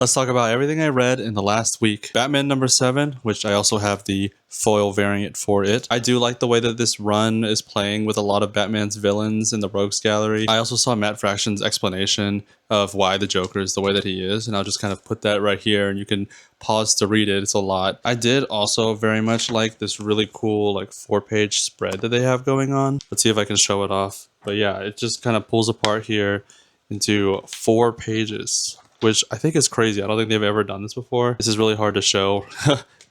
Let's talk about everything I read in the last week. Batman number 7, which I also have the foil variant for it. I do like the way that this run is playing with a lot of Batman's villains in the Rogues Gallery. I also saw Matt Fraction's explanation of why the Joker is the way that he is, and I'll just kind of put that right here and you can pause to read it. It's a lot. I did also very much like this really cool like 4-page spread that they have going on. Let's see if I can show it off. But yeah, it just kind of pulls apart here into 4 pages, which I think is crazy. I don't think they've ever done this before. This is really hard to show,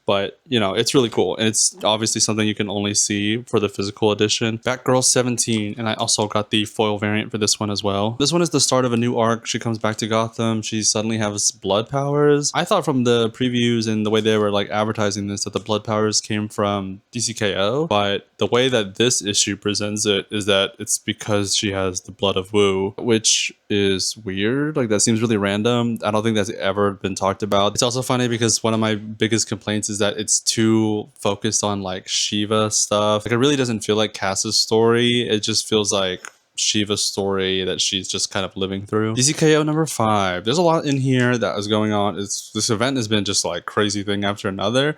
but you know, it's really cool. And it's obviously something you can only see for the physical edition. Batgirl 17, and I also got the foil variant for this one as well. This one is the start of a new arc. She comes back to Gotham. She suddenly has blood powers. I thought from the previews and the way they were like advertising this that the blood powers came from DCKO, but the way that this issue presents it is that it's because she has the blood of Wu, which is weird. Like that seems really random. I don't think that's ever been talked about. It's also funny because one of my biggest complaints is that it's too focused on like Shiva stuff. Like it really doesn't feel like Cass's story. It just feels like Shiva's story that she's just kind of living through. DCKO number 5. There's a lot in here that is going on. This event has been just like crazy thing after another,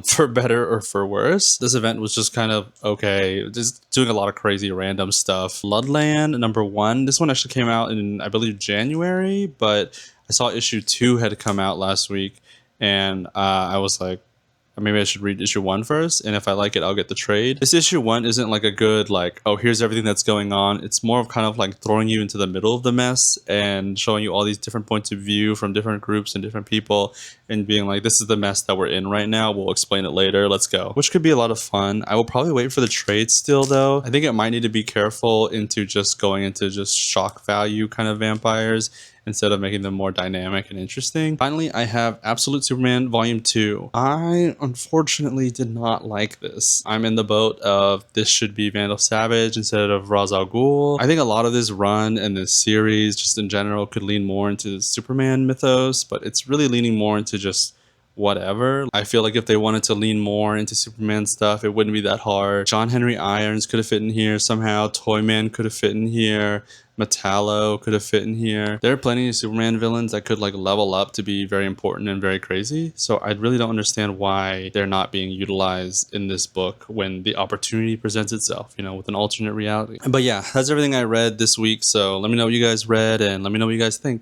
for better or for worse. This event was just kind of okay, just doing a lot of crazy random stuff. Bloodland number 1. This one actually came out in, I believe, January, but I saw issue 2 had come out last week, and I was like, maybe I should read issue 1 first, and if I like it, I'll get the trade. This issue 1 isn't like a good, like, oh, here's everything that's going on. It's more of kind of like throwing you into the middle of the mess and showing you all these different points of view from different groups and different people and being like, this is the mess that we're in right now. We'll explain it later. Let's go. Which could be a lot of fun. I will probably wait for the trade still, though. I think it might need to be careful into just going into just shock value kind of vampires instead of making them more dynamic and interesting. Finally, I have Absolute Superman Volume 2. I unfortunately did not like this. I'm in the boat of this should be Vandal Savage instead of Ra's al Ghul. I think a lot of this run and this series just in general could lean more into the Superman mythos, but it's really leaning more into just whatever. I feel like if they wanted to lean more into Superman stuff, it wouldn't be that hard. John Henry Irons could have fit in here somehow. Toyman could have fit in here. Metallo could have fit in here. There are plenty of Superman villains that could like level up to be very important and very crazy. So I really don't understand why they're not being utilized in this book when the opportunity presents itself, you know, with an alternate reality. But yeah, that's everything I read this week. So let me know what you guys read and let me know what you guys think.